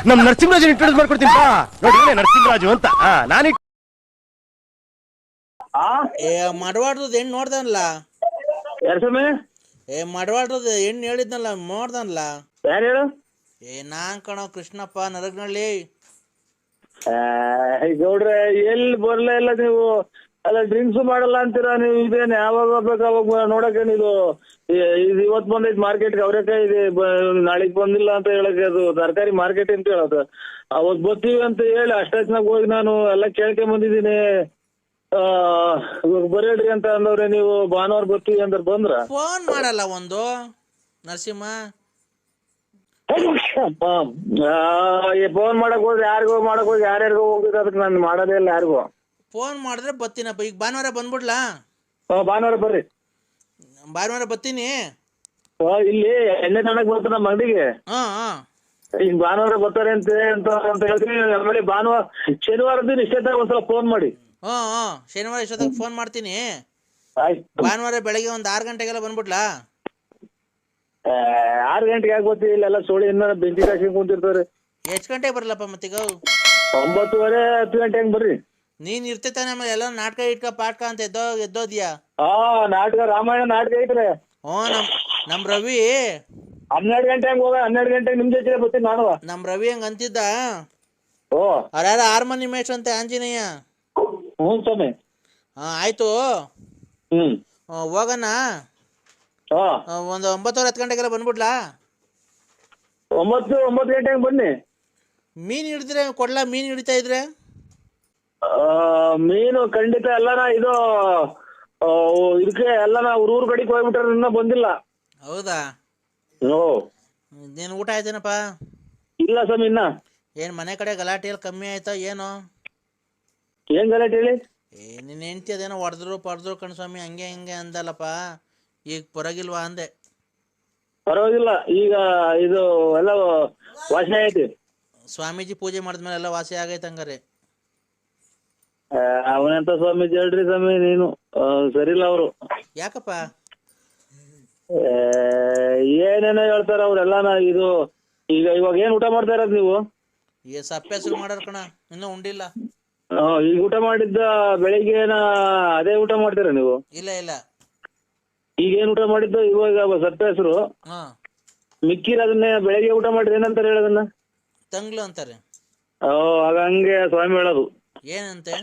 ನಮ್ ನರಸಿಂಹರಾಜ್ ಇಂಟ್ರೊಡ್ಯೂಸ್ ಮಾಡ್ಕೊಡ್ತೀನಿ ಬಾ. ನೋಡಿ ನರಸಿಂಹರಾಜು ಅಂತ ನಾನು ಮಡವಾಡ್ರದ್ದು ಹೆಣ್ಣು ನೋಡ್ದನ್ಲ. ಯಾರು ಸ್ವಾಮಿ? ಮಡವಾಡ್ರದ್ದು ಹೆಣ್ಣು ಹೇಳಿದ್ನಲ್ಲ ನೋಡ್ದನ್ಲ. ಯಾರು ಹೇಳು? ನಾನ್ ಕಣೋ ಕೃಷ್ಣಪ್ಪ ನರಗ್ನಳ್ಳಿ. ಗೌಡ್ರೆ ಎಲ್ಲಿ ಬರ್ಲೇ ಇಲ್ಲ ನೀವು. ಅಲ್ಲ ಡ್ರಿಂಕ್ಸ್ ಮಾಡಲ್ಲ ಅಂತೀರಾ ನೀವು. ಇದೇನು ಯಾವಾಗ ಬೇಕು ಅವಾಗ ನೋಡಕ್ಕೆ ಇದು ಇವತ್ತು ಬಂದೈತಿ ಮಾರ್ಕೆಟ್ಗೆ ಅವರೇಕಾಯಿ ಇದೆ, ನಾಳೆಗ್ ಬಂದಿಲ್ಲ ಅಂತ ಹೇಳಕ್ಕೆ ಅದು ತರಕಾರಿ ಮಾರ್ಕೆಟ್ ಅಂತ ಹೇಳೋದು. ಅವತ್ತು ಬರ್ತೀವಿ ಅಂತ ಹೇಳಿ ಅಷ್ಟೊತ್ತಿನಾಗ ಹೋಗಿ ನಾನು ಎಲ್ಲ ಕೇಳ್ಕೊಂಡ್ ಬಂದಿದ್ದೀನಿ. ಬರೇಡ್ರಿ ಅಂತ ಅಂದವ್ರೆ, ನೀವು ಭಾನುವಾರ ಬರ್ತೀವಿ ಅಂದ್ರೆ ಬಂದ್ರ ಫೋನ್ ಮಾಡಲ್ಲ ಒಂದು ನರಸಿಂಹ. ಫೋನ್ ಮಾಡಕ್ ಹೋದ್ರೆ ಯಾರಿಗೋ ಮಾಡಕ್ ಹೋಗಿ ಯಾರ್ಯಾರಿಗೋ ಹೋಗ್ಬೇಕು, ಅದಕ್ಕೆ ನಾನು ಮಾಡೋದೇ ಇಲ್ಲ ಯಾರಿಗೋ. ಫೋನ್ ಮಾಡಿದ್ರೆ ಬತ್ತೀನಪ್ಪ. ಈಗ ಭಾನುವಾರ ಬಂದ್ಬಿಡ್ಲಾ? ಭಾನುವಾರ ಬರ್ರಿ. ಭಾನುವಾರ ಬತ್ತೀನಿ. ಇಲ್ಲಿ ಎಣ್ಣೆ ತನಕ ಬರ್ತಾರ ನಮ್ಮ ಅಂಗಡಿಗೆ. ಈಗ ಭಾನುವಾರ ಬರ್ತಾರೆ ಅಂತ ಹೇಳ್ತೀನಿ. ಆಮೇಲೆ ಭಾನುವಾರ ಶನಿವಾರ ದಿನ ಇಷ್ಟೇ ಒಂದ್ಸಲ ಫೋನ್ ಮಾಡಿ. ಶನಿವಾರ ಇಷ್ಟೊತ್ತಾಗ ಫೋನ್ ಮಾಡ್ತೀನಿ. ಆಯ್ತು. ಭಾನುವಾರ ಬೆಳಗ್ಗೆ ಒಂದು 6 ಗಂಟೆಗೆಲ್ಲ ಬಂದ್ಬಿಡ್ಲಾ? 6 ಗಂಟೆಗೆ ಯಾಕೆ ಬರ್ತೀವಿ? ಇಲ್ಲೆಲ್ಲ ಸೋಳಿ ಇನ್ನ ಬೆಂಕಿ ಕಾಯ್ಸ್ಕೊಂಡ್ ಕುಂತಿರ್ತಾರೆ. ಎಷ್ಟು ಗಂಟೆಗೆ ಬರಲಪ್ಪ ಮತ್ತೀಗ? 9:30 10 ಗಂಟೆ ಹಂಗೆ ಬರ್ರಿ. ನೀನ್ ಇರ್ತಾನೆ ಆಮೇಲೆ ಎಲ್ಲ ನಾಟಕ ಇಟ್ಕ ಪಾಟ್ಕ ಅಂತ ಎದ್ದೋದ್ಯಾ? ನಾಟಕ ರಾಮಾಯಣ ನಾಟಕ ಐತ್ರಿ. ನಮ್ ರವಿ 12 ಗಂಟೆ ಹಂಗ ಹೋಗ. 12 ಗಂಟೆಗೆ ನಿಮ್ ಜೊತೆ ಬರ್ತೀನಿ ನಾನು. ನಮ್ ರವಿ ಹಂಗ ಅಂತಿದ್ದ. ಅವ್ರ್ಯಾರ ಹಾರ್ಮೋನಿ ಮೇಷ್ಟ್ರ ಅಂತೆ ಆಂಜನೇಯ. ಹ್ಞೂ ಸ್ವಾಮಿ. ಆಯ್ತು ಹೋಗಣ. ಒಂದು 9:10 ಗಂಟೆಗೆಲ್ಲ ಬಂದ್ಬಿಡ್ಲಾ? 9 ಗಂಟೆಗೆ ಬನ್ನಿ. ಮೀನ್ ಹಿಡಿದ್ರೆ ಕೊಡ್ಲಾ? ಮೀನ್ ಹಿಡಿತಾ ಇದ್ರೆ ಮೀನು ಖಂಡಿತ ಎಲ್ಲಾನ ಇದು ಇದಕ್ಕೆ ಎಲ್ಲಾನ ಊರ್ ಕಡೆಗೆ ಹೋಗ್ಬಿಟ್ರೆ ಇನ್ನ ಬಂದಿಲ್ಲ. ಹೌದಾ? ನೀನ್ ಊಟ ಆಯ್ತೇನಪ್ಪ? ಇಲ್ಲ ಸ್ವಾಮಿ ಇನ್ನ. ಏನ್ ಮನೆ ಕಡೆ ಗಲಾಟೆ ಎಲ್ಲ ಕಮ್ಮಿ ಆಯ್ತಾ ಏನು? ಏನ್ ಗಲಾಟೆ ಹೇಳಿ? ನಿನ್ನ ಹೆಂಡತಿ ಅದೇನೋ ಹೊಡೆದ್ರು ಕಣ್ಸ್ವಾಮಿ ಹಂಗೆ ಹಿಂಗೆ ಅಂದಲ್ಲಪ್ಪ. ಈಗ ಪರವಾಗಿಲ್ವಾ ಅಂದೆ. ಪರವಾಗಿಲ್ಲ, ಈಗ ಇದು ಎಲ್ಲ ವಾಸನೆ ಐತಿ. ಸ್ವಾಮೀಜಿ ಪೂಜೆ ಮಾಡಿದ್ಮೇಲೆ ಎಲ್ಲ ವಾಸಿ ಆಗೈತೆ ಹಂಗಾರೆ? ಅವನೆಂತ ಸ್ವಾಮೀಜಿ ಹೇಳ್ರಿ ಸ್ವಾಮಿ, ನೀನು ಸರಿಲ್ಲ ಅವರು. ಯಾಕಪ್ಪ? ಏನೇನೋ ಹೇಳ್ತಾರ ಅವ್ರೆಲ್ಲಾನ. ಇದು ಈಗ ಇವಾಗ ಏನ್ ಊಟ ಮಾಡ್ತಾ ಇರೋದು ನೀವು? ಸಪ್ಪೆ ಹೆಸರು ಮಾಡಾರ ಕಣ, ಇನ್ನೂ ಉಂಡಿಲ್ಲ. ಈಗ ಊಟ ಮಾಡಿದ್ದ ಬೆಳಿಗ್ಗೆನ ಅದೇ ಊಟ ಮಾಡ್ತೀರಾ ನೀವು? ಇಲ್ಲ ಇಲ್ಲ, ಈಗ ಏನ್ ಊಟ ಮಾಡಿದ್ದು ಇವಾಗ ಸಪ್ಪೆ ಹೆಸರು ಮಿಕ್ಕಿರೋದನ್ನೇ ಬೆಳಿಗ್ಗೆ ಊಟ ಮಾಡಿದ್ರೆ ಏನಂತಾರೆ ಹೇಳೋದನ್ನ? ತಂಗ್ಳು ಅಂತಾರೆ. ಆಗ ಹಂಗೆ ಸ್ವಾಮಿ ಹೇಳೋದು. ಏನಂತೆ?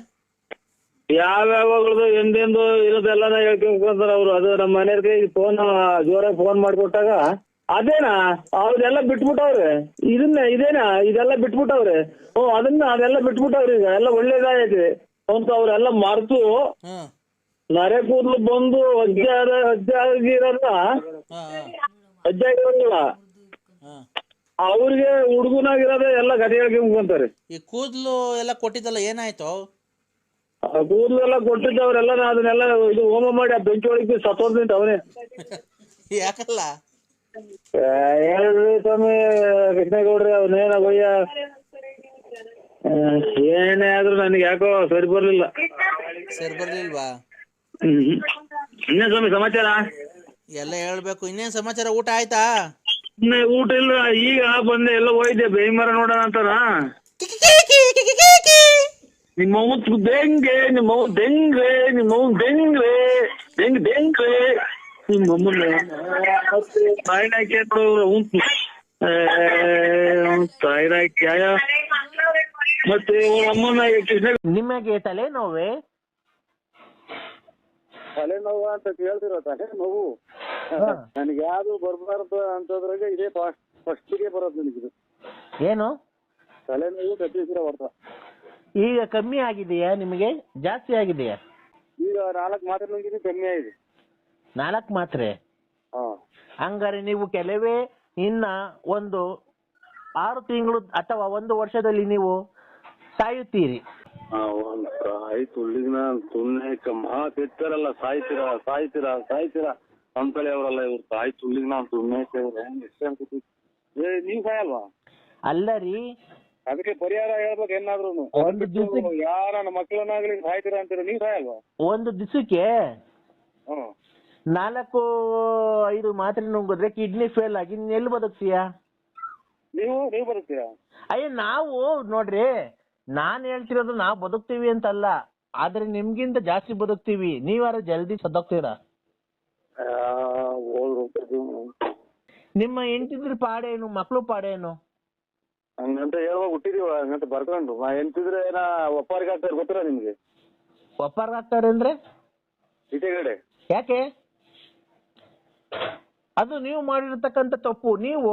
ಯಾವ್ಯಾವಾಗದು ಎಂದೆಂದು ಇರೋದೆಲ್ಲಾನ ಹೇಳ್ಕೊಂಡ್ತಾರ ಅವ್ರು. ಅದು ನಮ್ಮ ಮನೆಯವ್ರಿಗೆ ಫೋನ್ ಜೋರಾಗಿ ಫೋನ್ ಮಾಡಿಕೊಟ್ಟಾಗ ಅದೇನಾ ಅವ್ರೆಲ್ಲ ಬಿಟ್ಬಿಟ್ಟವ್ರೆ, ಇದೇನಾ ಇದೆಲ್ಲ ಬಿಟ್ಬಿಟ್ಟವ್ರೆ. ಅದೆಲ್ಲ ಬಿಟ್ಬಿಟ್ಟವ್ರಿ. ಈಗ ಎಲ್ಲ ಒಳ್ಳೇದಾಗೈತೆ ಅಂತ ಅವ್ರೆಲ್ಲ ಮರ್ತು ನರೆ ಕೂದಲು ಬಂದು ಅಜ್ಜ ಆಗಿರಲ್ಲ, ಅಜ್ಜ ಆಗಿರೋದಿಲ್ಲ ಅವ್ರಿಗೆ ಹುಡುಗನಾಗಿರೋದೇ ಎಲ್ಲ ಕಥೆ ಹೇಳ್ಕೊಂತಾರೆ. ಈ ಕೂದಲು ಎಲ್ಲ ಕೊಟ್ಟಿದ್ದಲ್ಲ ಏನಾಯ್ತು? ಕೂದಲು ಎಲ್ಲ ಕೊಟ್ಟಿದ್ದವ್ರೆಲ್ಲ ಅದನ್ನೆಲ್ಲ ಇದು ಹೋಮ ಮಾಡಿ ಆ ಬೆಂಕಿ ಒಳಗೆ ಸತ್ತೋದ್ರಿಂತ ಅವನೇ. ಯಾಕಲ್ಲ ಹೇಳ್ರಿ ಸ್ವಾಮಿ ಕೃಷ್ಣೇಗೌಡ್ರಿ, ಅವನೇನ ಗೊಯ್ಯ ಏನೇ ಆದ್ರೂ ನನಗೆ ಯಾಕೋ ಸರಿ ಬರ್ಲಿಲ್ಲ. ಸರಿ ಬರ್ಲಿಲ್ವಾ? ಇನ್ನೇನ್ ಸ್ವಾಮಿ ಸಮಾಚಾರ? ಎಲ್ಲ ಹೇಳ್ಬೇಕು. ಇನ್ನೇನ್ ಸಮಾಚಾರ? ಊಟ ಆಯ್ತಾ? ಊಟ ಇಲ್ಲ, ಈಗ ಬಂದೆ. ಎಲ್ಲ ಹೋಯ್ದೆ ಬೇಯಿ ಮರ ನೋಡೋಣ ಅಂತಾರ. ನಿಮ್ಮವ್ ದೆಂಗೆ ನಿಮ್ಮವ್ ದೆಂಗ್ರೆ ನಿಮ್ಮವ್ ದೆಂಗ್ರೆ ದೆಂಗ್ರೆ ನಿಮ್ಮಮ್ಮನ ತಾಯಿನಾಕಿ ತಾಯಿನಾಕಿ ಮತ್ತೆ ಅಮ್ಮನ ಕೃಷ್ಣ. ನಿಮಗೆ ತಲೆನೋವೇ? ತಲೆನೋವು ಅಂತ ಕೇಳ್ತಿರೋ ತಲೆನೋವು ನನಗೆ ಯಾವ್ದು ಬರ್ಬಾರ್ದು ಅಂತದ್ರಾಗ ಇದೇ ಫಸ್ಟಿಗೆ ಬರೋದು ನನಗಿದು. ಏನು ತಲೆನೋವು ಕಟ್ಟಿಸಿರೋ ಹೊಡ್ತ. ಈಗ ಕಮ್ಮಿ ಆಗಿದೆಯಾ ನಿಮಗೆ? ಜಾಸ್ತಿ ಆಗಿದೆಯಾ? ಈಗ 4 ಮಾತ್ರೆ ನುಂಗಿದ್ದು ಕಮ್ಮಿ ಆಗಿದೆ. 4 ಮಾತ್ರೆ? ಹಂಗಾರೆ ನೀವು ಕೆಲವೇ ಇನ್ನ ಒಂದು 6 ತಿಂಗಳು ಅಥವಾ 1 ವರ್ಷದಲ್ಲಿ ನೀವು ಸಾಯುತ್ತೀರಿ. ಆಯ್ತು ಉಳ್ಳಿನ ಸುಮ್ಮನೆ ಮಾತಿರ್ತಾರಲ್ಲ, ಸಾಯ್ತೀರಾ ಅಂತೇಳಿ ಅವರಲ್ಲ ಇವ್ರು. ಆಯ್ತು ಉಳ್ಳಿಗ್ ನಾನ್ ಸುಮ್ಮನೆ ನೀವ್ ಸಾಯಲ್ವಾ? ಅಲ್ಲ ರೀ, ಅದಕ್ಕೆ ಪರಿಹಾರ ಹೇಳ್ಬೇಕು ಏನಾದ್ರು. ಒಂದು ದಿವಸ ಯಾರ ನನ್ನ ಮಕ್ಕಳನ್ನಾಗ್ಲಿ ಸಾಯ್ತೀರಾ ಅಂತೀರ, ನೀವ್ ಸಾಯಲ್ವಾ? ಒಂದು ದಿವಸಕ್ಕೆ 4-5 ಮಾತ್ರೆ ನುಂಗಿದ್ರೆ ಕಿಡ್ನಿ ಫೇಲ್ ಆಗಿ ಎಲ್ಲಿ ಬದುಕ್ತೀಯಾ? ನೀವು ಬದುಕ್ತೀರಾ? ಅಯ್ಯ ನಾವು ನೋಡ್ರಿ, ನಾನ್ ಹೇಳ್ತಿರೋದು ನಾವು ಬದುಕ್ತೀವಿ ಅಂತಲ್ಲ, ಆದ್ರೆ ನಿಮ್ಗಿಂತ ಜಾಸ್ತಿ ಬದುಕ್ತೀವಿ. ನೀವಾರ ಜಲ್ದಿ ಸತ್ತೋಗ್ತೀರಾ. ನಿಮ್ಮ ಹೆಂಡತಿದ್ರ ಪಾಡೇನು, ಮಕ್ಳು ಪಾಡೇನು? ಹಂಗಂತ ಹೇಳುವಾಗ ಹುಟ್ಟಿದೀವ, ಹಂಗಂತ ಬರ್ಕೊಂಡು ಎಂತಿದ್ರೆ ಒಪ್ಪಾರಿಗೆ ಆಗ್ತಾರೆ ಗೊತ್ತಿರ ನಿಮ್ಗೆ? ಒಪ್ಪಾರ್ಗ ಆಗ್ತಾರೆ ಅಂದ್ರೆ ಈಚೆಗಡೆ ಯಾಕೆ? ಅದು ನೀವು ಮಾಡಿರತಕ್ಕಂತ ತಪ್ಪು. ನೀವು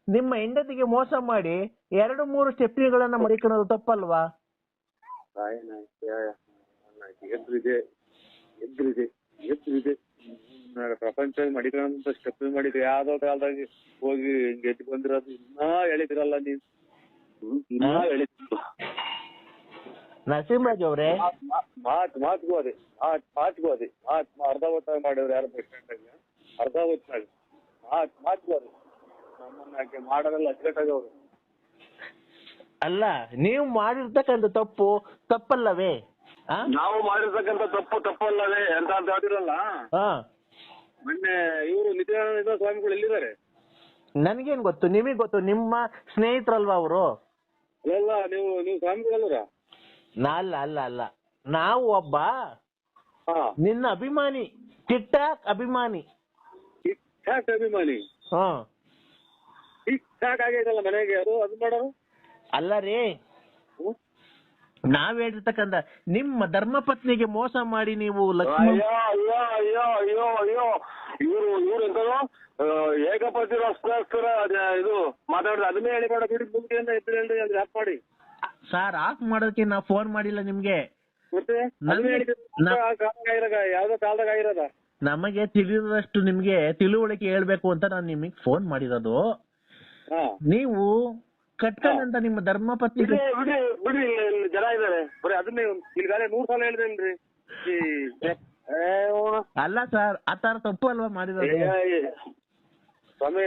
ನಿಮ್ಮ ಹೆಂಡತಿಗೆ ಮೋಸ ಮಾಡಿ 2-3 ಸ್ಟೆಪ್ನಿಗಳನ್ನ ಮಡಿಕೊಳ್ಳೋದು ತಪ್ಪಲ್ವಾ? ಎದ್ರಿದೆ ಪ್ರಪಂಚ ಮಡಿಕೊಳ್ಳೋ ಸ್ಟೆಪ್ ಮಾಡಿದ್ರೆ ಯಾವ್ದೋ ಕಾಲದಾಗಿ ಹೋಗಿ ಗೆದ್ದು ಬಂದಿರೋದು ಇನ್ನೂ ಹೇಳಿದಿರಲ್ಲ ನೀವು. ಇನ್ನೂ ಹೇಳಿದ್ರು ನರಸಿಂಹರಾಜ್ ಅವ್ರೆ, ಮಾತ್ಗೂ ಅದೇ ಅರ್ಧ ಹೊತ್ತಾಗಿ ಮಾಡಿವ್ರು ಯಾರು ಬಸ್ ಸ್ಟ್ಯಾಂಡ್ ಅರ್ಧ ಹೊತ್ತಾಗಿ ಮಾತ್ಗೂ ಅದೇ ನಮ್ಮನ್ನ ಮಾಡೋರೆಲ್ಲ ಅಚ್ಚುಕಟ್ಟಾಗವ್ರು. ಅಲ್ಲ, ನೀವು ಮಾಡಿರ್ತಕ್ಕಂಥ ತಪ್ಪಲ್ಲವೇ? ನಾವು ಮಾಡಿರ್ತಕ್ಕಂಥ ತಪ್ಪಲ್ಲವೇ ಅಂತ ಹೇಳ್ತಿರಲ್ಲ. ಮೊನ್ನೆ ಇವರು ನಿತ್ಯಾನಂದ ಸ್ವಾಮಿಗಳು ಎಲ್ಲಿದ್ದಾರೆ? ನನ್ಗೇನ್ ಗೊತ್ತು, ನಿಮಗ್ ಗೊತ್ತು, ನಿಮ್ಮ ಸ್ನೇಹಿತರಲ್ವಾ ಅವರು? ಅಲ್ಲ, ನೀವು ಸ್ವಾಮಿಗಳಲ್ವರ? ಅಲ್ಲ, ನಾವು ಒಬ್ಬ ನಿನ್ನ ಅಭಿಮಾನಿ, ಟಿಕ್ ಟಾಕ್ ಅಭಿಮಾನಿ. ಟಿಕ್ ಟಾಕ್ ಅಭಿಮಾನಿ? ಟಿಕ್ ಟಾಕ್ ಆಗೈತಲ್ಲ ಮನೆಗೆ, ಅದು ಮಾಡೋರು ಅಲ್ಲ ರೀ. ನಾವ್ ಹೇಳಿರ್ತಕ್ಕಂಥ ನಿಮ್ಮ ಧರ್ಮಪತ್ನಿಗೆ ಮೋಸ ಮಾಡಿ ನೀವು ಲಕ್ಷ್ಮಣ. ಅಯ್ಯೋ ಇವ್ರು ಎಂತದು ಏಕಪತಿರೋಸ್ಕರ ಇದು ಮಾತಾಡಿದ್ರೆ ಅದನ್ನೇ ಹೇಳಿ ಬೇಡ ಬಿಡಿ, ಮುಂದೆಯಿಂದ ಎದ್ದು ಹೇಳಿ ಅದು ಆಫ್ ಮಾಡಿ. ಸರ್, ಆಫ್ ಮಾಡೋದಕ್ಕೆ ನಾವು ಫೋನ್ ಮಾಡಿಲ್ಲ ನಿಮ್ಗೆ. ಮತ್ತೆ ಯಾವ್ದೋ ಕಾಲದಾಗ ಆಗಿರೋದ? ನಮಗೆ ತಿಳಿದಷ್ಟು ನಿಮ್ಗೆ ತಿಳುವಳಿಕೆ ಹೇಳ್ಬೇಕು ಅಂತ ನಾನು ನಿಮಗೆ ಫೋನ್ ಮಾಡಿರೋದು. ನೀವು ಕಟ್ಕೊಂಡಂತ ನಿಮ್ಮ ಧರ್ಮಪತ್ನಿ ಬಿಡಿ ಜನ ಇದಾರೆ ಬರೀ ಅದನ್ನೇ ಇಲ್ಲಿಗಾಲೆ 100 ಸಲ ಹೇಳಿದೇನ್ರಿ. ಅಲ್ಲ ಸರ್, ಆತರ ತಪ್ಪು ಅಲ್ವಾ ಮಾಡಿರೋದು? ಸ್ವಾಮಿ,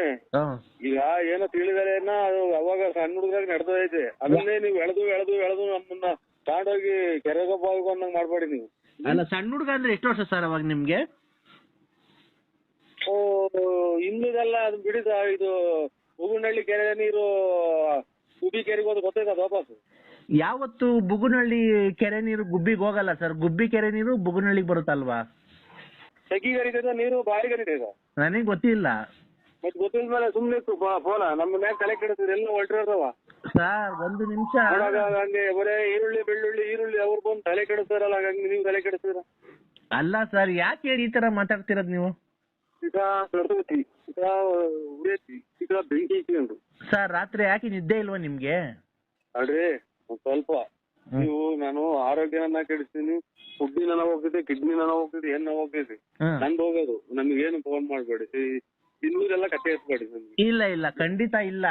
ಈಗ ಏನೋ ತಿಳಿದಾರೆ ಅದು ಅವಾಗ ಸಣ್ಣ ಹುಡುಗರಾಗ ನಡೆದೈತೆ, ಅದನ್ನೇ ನೀವು ಎಳೆದು ನಮ್ಮನ್ನ ತಗೊಂಡೋಗಿ ಕೆರೆಗೊಬ್ಬ ಅನ್ನಂಗ್ ಮಾಡ್ಬೇಡಿ ನೀವು. ಅಲ್ಲ, ಸಣ್ಣ ಹುಡುಗ ಅಂದ್ರೆ ಎಷ್ಟು ವರ್ಷ ಸರ್ ಅವಾಗ ನಿಮ್ಗೆ? ಇನ್ನಿದೆಲ್ಲ ಅದು ಬಿಡಿದ, ಇದು ಬುಗುನಹಳ್ಳಿ ಕೆರೆ ನೀರು ಗುಬ್ಬಿ ಕೆರೆಗೆ ಹೋದ್ ಗೊತ್ತೈತ ಅದು ವಾಪಸ್? ಯಾವತ್ತು ಬುಗುನಹಳ್ಳಿ ಕೆರೆ ನೀರು ಗುಬ್ಬಿಗೆ ಹೋಗಲ್ಲ ಸರ್. ಗುಬ್ಬಿ ಕೆರೆ ನೀರು ಬುಗುನಹಳ್ಳಿಗೆ ಬರುತ್ತಲ್ವಾ? ಸೆಗಿ ಕರಿತದ ನೀರು ಬಾರಿ ಕರಿತದ? ನನಗೆ ಗೊತ್ತಿಲ್ಲ. ಮತ್ತೆ ಗೊತ್ತಿಲ್ಮೇಲೆ ಸುಮ್ನೆ ಫೋನ ನಮ್ಮ ಮ್ಯಾಗ ತಲೆ ಕೆಡಿಸಿದ್ರೆ ಎಲ್ಲ ಹೊರಟಿರೋದವ. ಸರ್, ಒಂದು ನಿಮಿಷ. ಹಂಗೆ ಬರೇ ಈರುಳ್ಳಿ ಅವ್ರು ಬಂದು ತಲೆ ಕೆಡಿಸ್ತಾರಲ್ಲ, ಹಂಗಾಗಿ ನೀವು ತಲೆ ಕೆಡಿಸ್ತೀರ? ಅಲ್ಲ ಸರ್, ಯಾಕೆ ಹೇಳಿ ಈ ತರ ಮಾತಾಡ್ತಿರೋದು ನೀವು? ಬೆಂಕಿ ಇಟ್ಕೊಂಡು ಸರ್, ರಾತ್ರಿ ಯಾಕೆ ನಿದ್ದೆ ಇಲ್ವಾ ನಿಮ್ಗೆ? ಅಡ್ರಿ ಸ್ವಲ್ಪ ನೀವು, ನಾನು ಆರೋಗ್ಯನ ಕೆಡಿಸ್ತೀನಿ, ಫುಡ್ಡಿನ ಹೋಗ್ತೈತಿ, ಕಿಡ್ನಿನ ಹೋಗ್ತೈತಿ, ಏನ್ ಹೋಗ್ತೈತಿ, ನಂದು ಹೋಗೋದು. ನಮ್ಗೇನು ಫೋನ್ ಮಾಡ್ಬೇಡಿ, ಇನ್ನೂರೆಲ್ಲ ಕತೆ ಎತ್ಬೇಡಿ ನಮ್ಗೆ. ಇಲ್ಲ, ಖಂಡಿತ ಇಲ್ಲ.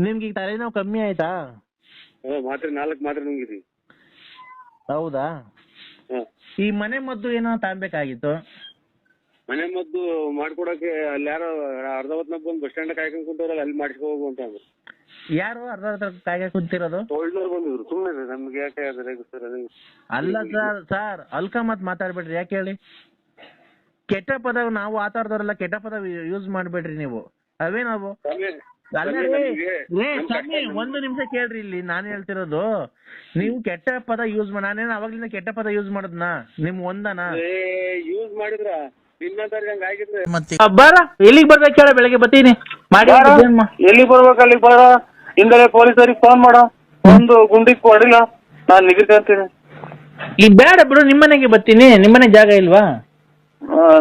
ನಿಮ್ಗೆ ಈಗ ತಲೆನೋವು ಕಮ್ಮಿ ಆಯ್ತಾ? ಮಾತ್ರೆ 4 ಮಾತ್ರೆ ನುಂಗಿದ್ವಿ. ಹೌದಾ? ಈ ಮನೆ ಮದ್ದು ಏನೋ ತಗೊಬೇಕಾಗಿತ್ತು. ಮನೆ ಮದ್ದು ಮಾಡ್ಕೊಡಕ್ಕೆ ಅಲ್ಲಿ ಯಾರೋ ಅರ್ಧ ಹೊತ್ನಾಗ ಬಂದು ಬಸ್ ಸ್ಟ್ಯಾಂಡ್ ಕಾಯ್ಕೊಂಡ್ ಕುಂತವ್ರಲ್ಲ, ಅಲ್ಲಿ ಮಾಡಿಸ್ಕೊ ಹೋಗು ಅಂತ ಅಂದ್ರು. ಯಾರು ಅರ್ಧ ಕಾಯ್ಕ ಕುಂತಿರೋದು? ಒಳ್ಳೆಯವ್ರು ಬಂದಿದ್ರು. ಸುಮ್ಮನೆ ನಮ್ಗೆ ಯಾಕೆ ಅಲ್ಲ ಸರ್, ಅಲ್ಕ ಮಾತಾಡ್ಬೇಡ್ರಿ. ಯಾಕೆ ಹೇಳಿ? ಕೆಟ್ಟ ಪದ ನಾವು ಆತಾಡ್ದವ್ರಲ್ಲ, ಕೆಟ್ಟ ಪದ ಯೂಸ್ ಮಾಡ್ಬೇಡ್ರಿ ನೀವು. ಅವೇ ನಾವು ಒಂದು ನಿಮಿಷ ಕೇಳ್ರಿ, ಇಲ್ಲಿ ನಾನು ಹೇಳ್ತಿರೋದು. ನೀವು ಕೆಟ್ಟ ಪದ ಯೂಸ್ ಮಾಡಿ, ನಾನೇನು ಅವಾಗ್ಲಿಂದ ಕೆಟ್ಟ ಪದ ಯೂಸ್ ಮಾಡೋದ್ನಾ? ನಿಮ್ ಒಂದನ ಯೂಸ್ ಮಾಡಿದ್ರ ಎಲ್ಲಿಗೆ ಬರ್ಬೇಕು ಹೇಳ? ಬೆಳಗ್ಗೆ ಬರ್ತೀನಿ. ಎಲ್ಲಿಗೆ ಬರ್ಬೇಕು ಅಲ್ಲಿಗೆ ಬರ. ಹಿಂದೆ ಪೊಲೀಸರಿಗೆ ಫೋನ್ ಮಾಡೋ, ಒಂದು ಗುಂಡಿಗೆ ಕೊಡಿಲ್ಲ, ನಾನು ನಿಗರ್ತೀನಿ. ಈಗ ಬೇಡ ಬಿಡು, ನಿಮ್ಮನೆಗೆ ಬರ್ತೀನಿ. ನಿಮ್ಮನೆ ಜಾಗ ಇಲ್ವಾ?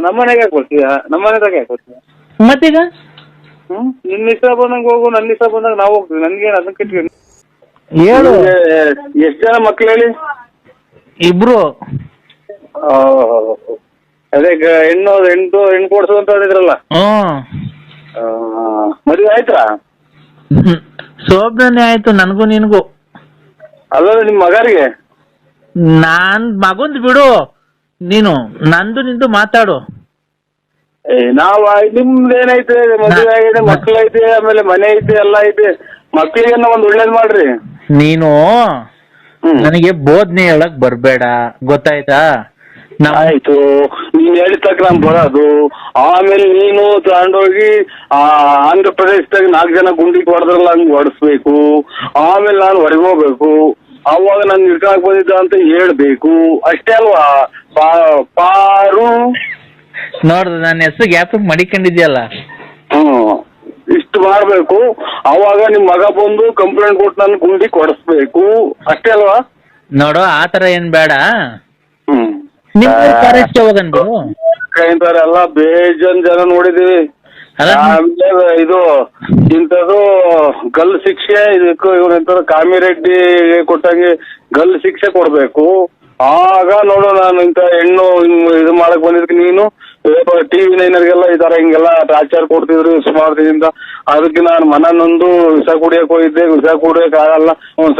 ನಮ್ಮನೆಗೆ ಯಾಕೆ ಬರ್ತೀಯ? ನಮ್ಮನೆದಾಗ ಯಾಕೆ ಬರ್ತೀಯ? ಮತ್ತೀಗ ನಿನ್ನ ಇಷ್ಟ ಬಂದಂಗೆ ಹೋಗು, ನನ್ನ ಇಷ್ಟ ಬಂದಾಗ ನಾವು ಹೋಗ್ತೀವಿ. ನನ್ಗೇನು ಅದಕ್ಕೆ ಹೇಳು. ಎಷ್ಟು ಜನ ಮಕ್ಳು ಹೇಳಿ? 2. ಅದೇ ಹೆಣ್ಣು ಕೊಡ್ಸು ಅಂತ ಹೇಳಿದ್ರಲ್ಲ, ಮದುವೆ ಆಯ್ತಾ? ಶೋಭನೆ ಆಯ್ತು ನನಗೂ ನಿನಗೂ. ಅಲ್ಲ, ನಿಮ್ ಮಗರಿಗೆ? ನಾನ್ ಮಗಂದ್ ಬಿಡು, ನೀನು ನಂದು ನಿಂದು ಮಾತಾಡು. ನಾವ್ ನಿಮ್ದೇನೈತೆ? ಮದುವೆ ಆಗಿದೆ, ಮಕ್ಳು ಐತೆ, ಆಮೇಲೆ ಮನೆ ಐತೆ, ಎಲ್ಲ ಐತೆ. ಮಕ್ಳಿಗೆ ಒಂದ್ ಒಳ್ಳೇದ್ ಮಾಡ್ರಿ. ನೀನು ನನಗೆ ಬೋಧನೆ ಹೇಳಕ್ ಬರ್ಬೇಡ, ಗೊತ್ತಾಯ್ತಾ? ಆಯ್ತು, ನೀನ್ ಹೇಳಿದ ತಕ್ಕ ನಾನು ಬರೋದು. ಆಮೇಲೆ ನೀನು ತಗೊಂಡೋಗಿ ಆಂಧ್ರ ಪ್ರದೇಶದಾಗ 4 ಜನ ಗುಂಡಿಗೆ ಹೊಡೆದ್ರಲ್ಲ ಹಂಗ್ ಹೊಡೆಸ್ಬೇಕು. ಆಮೇಲೆ ನಾನು ಹೊರಗೆ ಹೋಗ್ಬೇಕು. ಅವಾಗ ನಾನು ಹಿಡ್ಕೊಳಕ್ ಬಂದಿದ್ದ ಅಂತ ಹೇಳ್ಬೇಕು. ಅಷ್ಟೇ ಅಲ್ವಾ ಪಾರು? ನೋಡ್ರಿ ನನ್ನ ಹೆಸರು ಗ್ಯಾಪ್ ಮಡಿಕೊಂಡಿದ್ಯಲ್ಲ. ಇಷ್ಟು ಮಾಡ್ಬೇಕು. ಅವಾಗ ನಿಮ್ ಮಗ ಬಂದು ಕಂಪ್ಲೇಂಟ್ ಕೊಟ್ಟು ನಾನು ಗುಂಡಿ ಕೊಡಿಸ್ಬೇಕು. ಅಷ್ಟೇ ಅಲ್ವಾ? ನೋಡು ಆತರ ಏನ್ ಬೇಡ. ಫಾರೆಸ್ಟ್ ಹೋಗನ್ಬು ಎಲ್ಲ ಬೇಜನ್ ಜನ ನೋಡಿದೀವಿ. ಇದು ಇಂಥದ್ದು ಗಲ್ ಶಿಕ್ಷೆ ಇದಕ್ಕೂ ಇವ್ರ ಕಾಮಿರೆಡ್ಡಿ ಕೊಟ್ಟಂಗೆ ಗಲ್ ಶಿಕ್ಷೆ ಕೊಡ್ಬೇಕು. ಆಗ ನೋಡು ನಾನು ಇಂಥ ಹೆಣ್ಣು ಇದು ಮಾಡಕ್ ಬಂದಿದ್ದಕ್ಕೆ ನೀನು TV9 ಈ ತರ ಹಿಂಗೆಲ್ಲ ಟಾರ್ಚರ್ ಕೊಡ್ತಿದ್ರು ಸುಮಾರು ದಿನದಿಂದ. ಅದಕ್ಕೆ ನಾನು ಮನನೊಂದು ವಿಷ ಕುಡಿಯಕ್ ಹೋಗಿದ್ದೆ. ವಿಷ ಕುಡಿಯಕ್ ಆಗಲ್ಲ,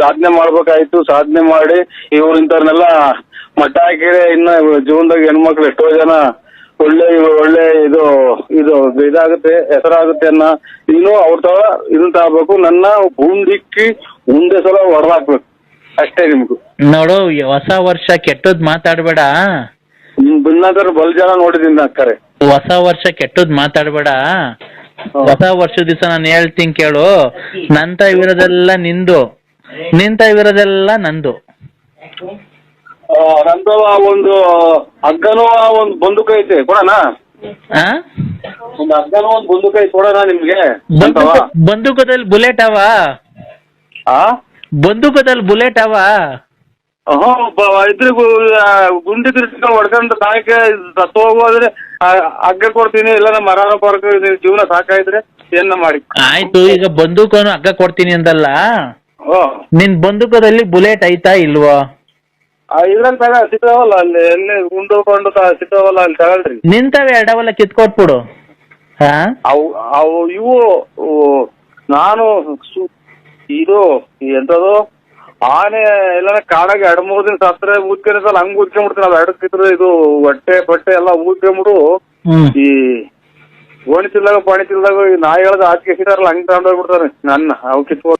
ಸಾಧನೆ ಮಾಡ್ಬೇಕಾಯ್ತು. ಸಾಧನೆ ಮಾಡಿ ಇವ್ರು ಇಂಥವ್ರನ್ನೆಲ್ಲ ಮಟ್ಟ ಹಾಕಿದ್ರೆ ಇನ್ನ ಜೀವನದಾಗ ಹೆಣ್ಮಕ್ಳು ಎಷ್ಟೋ ಜನ ಒಳ್ಳೆ ಇದು ಇದಾಗುತ್ತೆ, ಹೆಸರಾಗುತ್ತೆ ಅನ್ನ ನೀನು ಅವ್ರ ತರ ಇದನ್ನ ತಗೋಬೇಕು. ನನ್ನ ಗುಂಡಿಕ್ಕಿ ಮುಂದೆ ಸಲ ಹೊಡೆದಾಕ್ಬೇಕು ಅಷ್ಟೇ ನಿಮ್ಗೂ. ನೋಡು ಹೊಸ ವರ್ಷ ಕೆಟ್ಟದ್ ಮಾತಾಡ್ಬೇಡ. ನಿಮ್ ಬಿನ್ನಾದ್ರ ಬಲ್ ಜನ ನೋಡಿದೀನಿ ಅಕ್ಕರೆ. ಹೊಸ ವರ್ಷ ಕೆಟ್ಟದ್ ಮಾತಾಡ್ಬೇಡ. ಹೊಸ ವರ್ಷ ದಿವಸ ನಾನು ಹೇಳ್ತೀನಿ ಕೇಳು. ನಂತ ಇರೋದೆಲ್ಲ ನಿಂದು, ನಿಂತ ಇರೋದೆಲ್ಲ ನಂದು. ನಂದು ಒಂದು ಹಗ್ಗನೂ ಒಂದು ಬಂದೂಕ ಐತೆ ಕೊಡೋಣ. ಒಂದು ಹಗ್ಗನೂ ಒಂದು ಬಂದೂಕ ಐತೆ ಕೊಡೋಣ ನಿಮ್ಗೆ. ಬಂದೂಕದಲ್ಲಿ ಬುಲೆಟ್ ಅವ? ಬಂದೂಕದಲ್ಲಿ ಬುಲೆಟ್ ಅವ? ಇದ್ರ ಗುಂಡಿ ತಿರ್ಸ್ಕೊಂಡು ಹೊಡ್ಕೊಂಡು ತಾಯಕ್ಕೆ ಸತ್ತು ಹೋಗೋದ್ರೆ ಹಗ್ಗ ಕೊಡ್ತೀನಿ. ಇಲ್ಲ ನಮ್ಮ ಮರಾನ ಪರಕ ಜೀವನ ಸಾಕಾಯ್ದ್ರೆ ಏನ ಮಾಡಿ. ಆಯ್ತು, ಈಗ ಬಂದೂಕನು ಹಗ್ಗ ಕೊಡ್ತೀನಿ ಅಂದಲ್ಲ, ನಿನ್ ಬಂದೂಕದಲ್ಲಿ ಬುಲೆಟ್ ಐತಾ ಇಲ್ವೋ? ಇದ್ರಲ್ಲಿ ತಗ ಸಿಗ್ತಾವಲ್ಲ, ಅಲ್ಲಿ ಎಲ್ಲಿ ಗುಂಡು ಕೊಂಡು ಸಿಗ್ತಾವಲ್ಲ, ಅಲ್ಲಿ ತಗೊಳ್ರಿ. ನಿಂತವೆ ಎಡವಲ್ಲ ಕಿತ್ಕೊಟ್ಬಿಡು. ಅವು ಇವು ನಾನು ಇದು ಎಂತದು ಆನೆ ಎಲ್ಲ ಕಾಡಾಗ 2-3 ದಿನ ಸತ್ರ ಊದ್ಕೊಂಡಿರ್ತಲ್ಲ, ಹಂಗ್ ಊದ್ಕೊಂಡ್ಬಿಡ್ತೀನಿ. ಅದು ಅಡಕಿದ್ರೆ ಇದು ಹೊಟ್ಟೆ ಬಟ್ಟೆ ಎಲ್ಲ ಊದ್ಕೊಂಡ್ಬಿಡು. ಈ ಗೋಣಿ ತಿಲ್ದಾಗ ಪಾಣಿ ತಿಲ್ದಾಗ ಈ ನಾಯಿಗಳದ ಆಚೆ ಸಿಟಾರಲ್ಲ ಹಂಗ್ ತಗೊಂಡೋಗ್ಬಿಡ್ತಾರೆ ನನ್ನ. ಅವು ಕಿತ್ಕೊ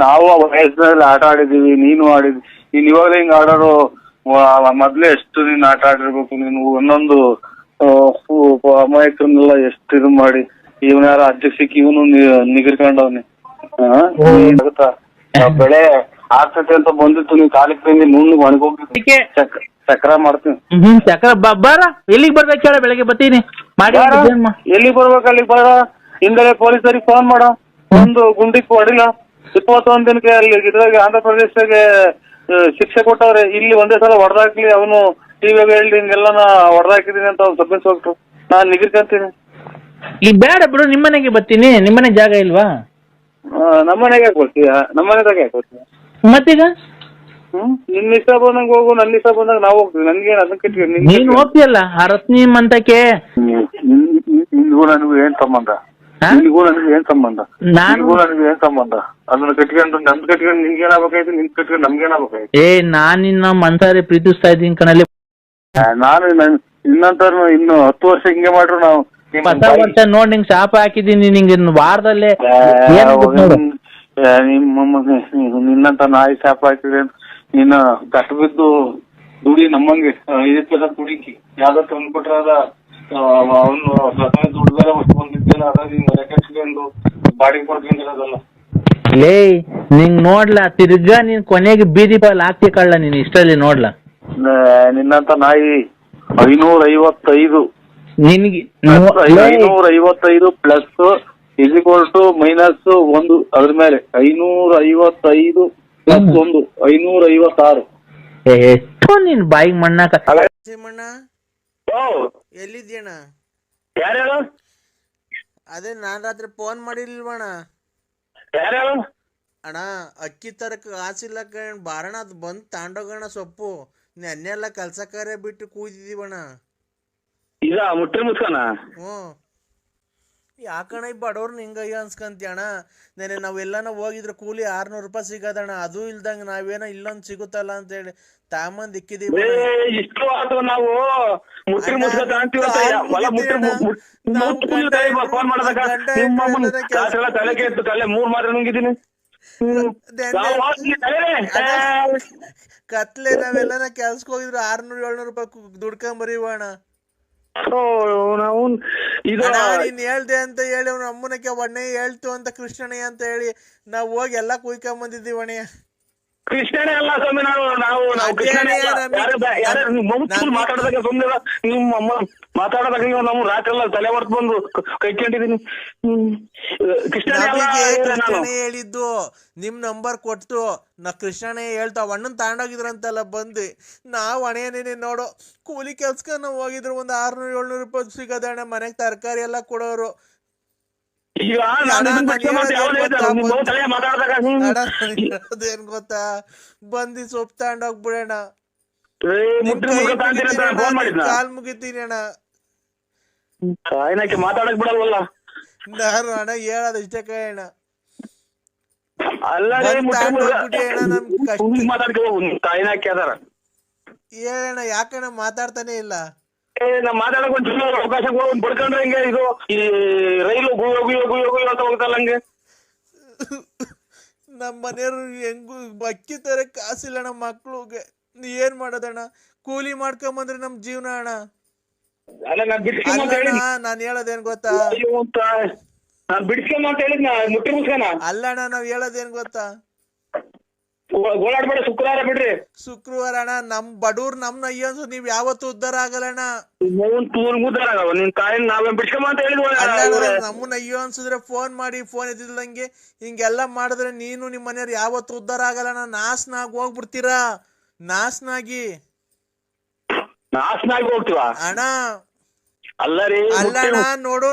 ನಾವು ವಯಸ್ಸಿನಲ್ಲಿ ಆಟ ಆಡಿದೀವಿ, ನೀನು ಆಡಿದ್ವಿ. ನೀನ್ ಇವಾಗಲೇ ಹಿಂಗ್ ಆಡೋರು ಮೊದ್ಲೇ ಎಷ್ಟು ನೀನ್ ಆಟ ಆಡಿರ್ಬೇಕು. ನೀನು ಒಂದೊಂದು ಅಮಾಯಕರನ್ನೆಲ್ಲ ಎಷ್ಟು ಇದು ಮಾಡಿ ಇವನ ಯಾರ ಅಜ್ಜಕ್ ಸಿಕ್ಕಿ ಇವನು ನಿಗಿರ್ಕೊಂಡವ್ನಿ. ಬೆಳೆ ಆಗ್ತೈತೆ ಅಂತ ಬಂದಿತ್ತು, ನೀವು ಕಾಲಿಗೆ ತಂದಿ ನುಣ್ಣಗೆ ಒಣಗೋಗಿ ಚಕ್ರ ಮಾಡ್ತೀನಿ. ಚಕ್ರ ಬಾರ ಎಲ್ಲಿಗೆ ಬರ್ಬೇಕು ಹೇಳ, ಬೆಳಗ್ಗೆ ಬರ್ತೀನಿ. ಎಲ್ಲಿಗೆ ಬರ್ಬೇಕು ಅಲ್ಲಿಗೆ ಬರ. ಹಿಂದೆ ಪೊಲೀಸರಿಗೆ ಫೋನ್ ಮಾಡ. ಒಂದು ಗುಂಡಿಗೆ ಹೊಡಿಲ್ಲ 21 ದಿನಕ್ಕೆ ಅಲ್ಲಿ ಇದ್ರಾಗ ಆಂಧ್ರ ಪ್ರದೇಶದಾಗೆ ಶಿಕ್ಷೆ ಕೊಟ್ಟವ್ರೆ. ಇಲ್ಲಿ ಒಂದೇ ಸಲ ಹೊಡೆದಾಕ್ಲಿ ಅವನು ಟಿವಿಯಾಗ ಹೇಳಿ ಹಿಂಗೆಲ್ಲ ಹೊಡೆದಾಕಿದೀನಿ ಅಂತ ಅವ್ನು ಸಬ್ ಇನ್ಸ್ಪೆಕ್ಟ್ರು. ನಾನು ನಿಗಿರ್ಕೊಂತೀನಿ. ಈಗ ಬೇಡ ಬಿಡು, ನಿಮ್ಮನೆಗೆ ಬರ್ತೀನಿ. ನಿಮ್ಮನೆ ಜಾಗ ಇಲ್ವಾ? ನಮ್ಮನೆಗೆ ಯಾಕೆ ಬರ್ತೀಯ? ನಮ್ಮನೆದಾಗ ಯಾಕೆ ಬರ್ತೀಯ? ಮತ್ತೀಗ ನಿನ್ನ ಇಷ್ಟ ಬಂದಂಗೆ ಹೋಗು, ನನ್ನ ಇಷ್ಟ ಬಂದಾಗ ನಾವು ಹೋಗ್ತೀವಿ. ನನ್ಗೇನು ಅದನ್ನ ಕಟ್ಟಿ ನೀನು ಹೋಗ್ತೀಯಲ್ಲ ಆ ರತ್ನಿ ಮಂತಕ್ಕೆ. ನಿನ್ಗೂ ನನಗೂ ಏನ್ ಸಂಬಂಧ? ನಿನ್ಗೂ ನನಗೂ ಏನ್ ಸಂಬಂಧ? ನನಗೂ ನನಗೂ ಏನ್ ಸಂಬಂಧ? ಅದನ್ನ ಕಟ್ಕೊಂಡು ನಮ್ದು ಕಟ್ಕೊಂಡು ನಿನ್ಗೆ ಏನಾಗಬೇಕಾಯ್ತು, ನಿನ್ ಕಟ್ಕೊಂಡು ನಮ್ಗೆ ಏನಾಗಬೇಕಾಯ್ತು? ನಾನ್ ನಿನ್ನ ಮನ್ಸಾರಿ ಪ್ರೀತಿಸ್ತಾ ಇದ್ದೀನಿ ಕಣಲ್ಲಿ. ನಾನು ಇನ್ನಂತ ಇನ್ನು 10 ವರ್ಷ ಹಿಂಗೆ ಮಾಡ್ರು ನಾವು. ಹೊಸ ವರ್ಷ ನೋಡ್ ನಿಂಗೆ ಶಾಪ ಹಾಕಿದೀನಿ. ನಿಂಗೆ ವಾರದಲ್ಲೇ ನಿನ್ನಂತ ನಾಯಿ ಶಾಪ ಹಾಕಿದ್ರೆ ನೀನು ಕಷ್ಟ ಬಿದ್ದು ದುಡಿ ನಮ್ಮಂಗೆ 5 ದುಡಿಕಿ ಯಾವ್ದೋ ತಂದ್ಬಿಟ್ರ ಅವನು ದುಡ್ದಾರ ಹೊತ್ತು ಬಂದಿದ್ದೇನೆ. ಅದ ನೀನು ರೆಕೆಟ್ಸ್ಕೊಂಡು ಬಾಡಿಗೆ ಕೊಡ್ಕೊಂಡಿರೋದಲ್ಲ. ಲೇ ನಿಂಗ್ ನೋಡ್ಲಾ ತಿರ್ಗಾ ನೀನ್ ಕೊನೆಗೆ ಬೀದಿ ಪಾಲ್ ಹಾಕ್ತಿ ಕಳ್ಳ ನೀನ್ ಇಷ್ಟಲ್ಲಿ ನೋಡ್ಲಾ. ನಿನ್ನಂತ ನಾಯಿ 555 ನಿನ್ಗೆ 555 ಪ್ಲಸ್ -1 ಅದ್ರ ಮೇಲೆ 555 ಪ್ಲಸ್ 1 556. ಎಷ್ಟು ನಿನ್ ಬಾಯಿಗೆ ಮಣ್ಣಾಕ. ಎಲ್ಲಿದ್ಯಣ್ಣ? ಯಾರ್ಯಾರು? ಅದೇ ನಾನ್ ರಾತ್ರಿ ಫೋನ್ ಮಾಡಿಲ್ವಣ್ಣ. ಯಾರ್ಯಾರು? ಅಣ್ಣ ಅಕ್ಕಿ ತರಕ ಕಾಸಿಲ್ಲ ಕಣ್ ಬಾರಣ, ಅದು ಬಂದು ತಾಂಡೋಗಣ ಸೊಪ್ಪು. ನೆನ್ನೆಲ್ಲ ಕೆಲಸ ಕಾರ್ಯ ಬಿಟ್ಟು ಕೂತಿದೀವಣ್ಣ. ಇದ ಮುಟ್ಟಿ ಮುಚ್ಕಣ. ಯಾಕಣ್ಣ ಈ ಬಡವ್ರನ್ನ ಹಿಂಗಯ್ಯ ಅನ್ಸ್ಕಂತೀಯಣ್ಣ. ನೆನೆ ನಾವೆಲ್ಲನ ಹೋಗಿದ್ರೆ ಕೂಲಿ 600 ರೂಪಾಯಿ ಸಿಗದಣ್ಣ. ಅದು ಇಲ್ದಂಗ ನಾವೇನೋ ಇಲ್ಲೊಂದು ಸಿಗುತ್ತಲ್ಲ ಅಂತ ಹೇಳಿ ತಾಮಂದ್ ಇಕ್ಕಿದೀವಿ. ಇಷ್ಟು ಆತು ನಾವು ಮುಟ್ಟಿ ಮುಚ್ಕ ಫೋನ್ ಮಾಡೋದಕ್ಕ ತಲೆ ಕೆಟ್ಟು ತಲೆ 3 ಮಾತ್ರ ನುಂಗಿದ್ದೀನಿ. ಕತ್ಲೆ ನಾವೆಲ್ಲ ಕೆಲ್ಸಕ್ಕೆ ಹೋಗಿದ್ರು 600-700 ರೂಪಾಯಿ ದುಡ್ಕೊಂಬರೀವ ಅಣ್ಣ. ನಾವು ಇದು ಅಣ್ಣ ನೀನ್ ಹೇಳ್ದೆ ಅಂತ ಹೇಳಿ ಅವ್ನ ಅಮ್ಮನಕ್ಕೆ ಒಣ್ಣೆ ಹೇಳ್ತು ಅಂತ ಕೃಷ್ಣಣ್ಣ ಅಂತ ಹೇಳಿ ನಾವ್ ಹೋಗಿ ಎಲ್ಲಾ ಕುಯ್ಕೊಂಡ್ ಬಂದಿದ್ದೀವಿ ಅಣ್ಣಯ್ಯ. ಕೃಷ್ಣನೇ ಅಲ್ಲ ಸ್ವಾಮಿ, ನಾವು ಕೃಷ್ಣನೇ ಮಾತಾಡಿದಾಗ ಸುಮ್ಮನೆ ನಿಮ್ಮ ಅಮ್ಮ ಮಾತಾಡೋದಾಗ ನಾವು ರಾತ್ರಿ ಎಲ್ಲ ತಲೆ ಹೊರ್ತು ಬಂದು ಕೈಕೊಂಡಿದೀನಿ. ಕೃಷ್ಣನೇ ಹೇಳಿದ್ದು ನಿಮ್ ನಂಬರ್ ಕೊಟ್ಟು ನಾ ಕೃಷ್ಣನೇ ಹೇಳ್ತಾವ ಅಣ್ಣನ್ ತಗೊಂಡೋಗಿದ್ರಂತೆಲ್ಲ ಬಂದು ನಾವ್ ಅಣೇನೇನೆ ನೋಡೋ ಕೂಲಿ ಕೆಲ್ಸಕ್ಕ ನಾವ್ ಹೋಗಿದ್ರು ಒಂದ್ 600-700 ರೂಪಾಯಿ ಸಿಗದ ಅಣ್ಣ. ಮನೆಗ್ ತರಕಾರಿ ಎಲ್ಲ ಕೊಡೋರು. ಏನ್ ಗೊತ್ತಾ, ಬಂದಿ ಸೊಪ್ಪು ತಗೊಂಡೋಗ್ಬಿಡೋಣ, ಕಾಲ್ ಮುಗಿತೀನಿ ಅಣ್ಣ. ಮಾತಾಡಕ್ ಬಿಡಲ್ವಲ್ಲ ನಾನು ಅಣ್ಣ ಹೇಳೋದು ಇಷ್ಟೇ ಕಣ. ಹೇಳಣ್ಣ ಯಾಕಣ್ಣ ಮಾತಾಡ್ತಾನೆ ಇಲ್ಲ. ನಾ ಮಾತಾಡಕ್ ಒಂದ್ ಅವಕಾಶ ಪಡ್ಕೊಂಡ್ರೆ ಹಿಂಗೆ ಇದು ಈ ರೈಲು ಅಂತ ಹೋಗ್ತಲ್ಲ ಹಂಗೆ. ನಮ್ಮ ಮನೆಯವ್ರು ಹೆಂಗು ಅಕ್ಕಿ ತರ ಕಾಸಿಲ್ಲ ಅಣ್ಣ ಮಕ್ಳುಗೆ. ಏನ್ ಮಾಡೋದಣ್ಣ, ಕೂಲಿ ಮಾಡ್ಕೊಂಬಂದ್ರೆ ನಮ್ ಜೀವನ ಅಣ್ಣ. ನಾನ್ ಹೇಳೋದೇನ್ ಗೊತ್ತಾ, ಅಲ್ಲಣ್ಣ ನಾವ್ ಹೇಳೋದೇನ್ ಗೊತ್ತಾ, ಗೋಳಾಡ್ಬೇಡ, ಶುಕ್ರವಾರ ಬಿಡ್ರಿ. ಶುಕ್ರವಾರ ಅಣ್ಣ ನಮ್ ಬಡವ್ರು ನಮ್ನ ಅಯ್ಯನ್ಸು ನೀವ್ ಯಾವತ್ತು ಉದ್ದಾರ ಆಗಲ್ಲಣ್ಣ. ನಿನ್ ತಾಯಿನ ನಾವೇ ಬಿಡ್ಸ್ಕೊಂಬಂತ ನಮ್ಮನ್ನ ಅಯ್ಯೋ ಅನ್ಸಿದ್ರೆ ಫೋನ್ ಮಾಡಿ, ಫೋನ್ ಎದ್ದಿಲ್ಲಂಗೆ ಹಿಂಗೆಲ್ಲಾ ಮಾಡಿದ್ರೆ ನೀನು ನಿಮ್ ಮನೆಯವ್ರು ಯಾವತ್ತು ಉದ್ದಾರ ಆಗಲ್ಲಣ್ಣ. ನಾಶನಾಗಿ ಹೋಗ್ಬಿಡ್ತೀರಾ, ನಾಶನಾಗಿ ಹೋಗ್ತೀವ ಅಣ್ಣ. ಅಲ್ಲ ರೀ ಅಲ್ಲಣ್ಣ ನೋಡು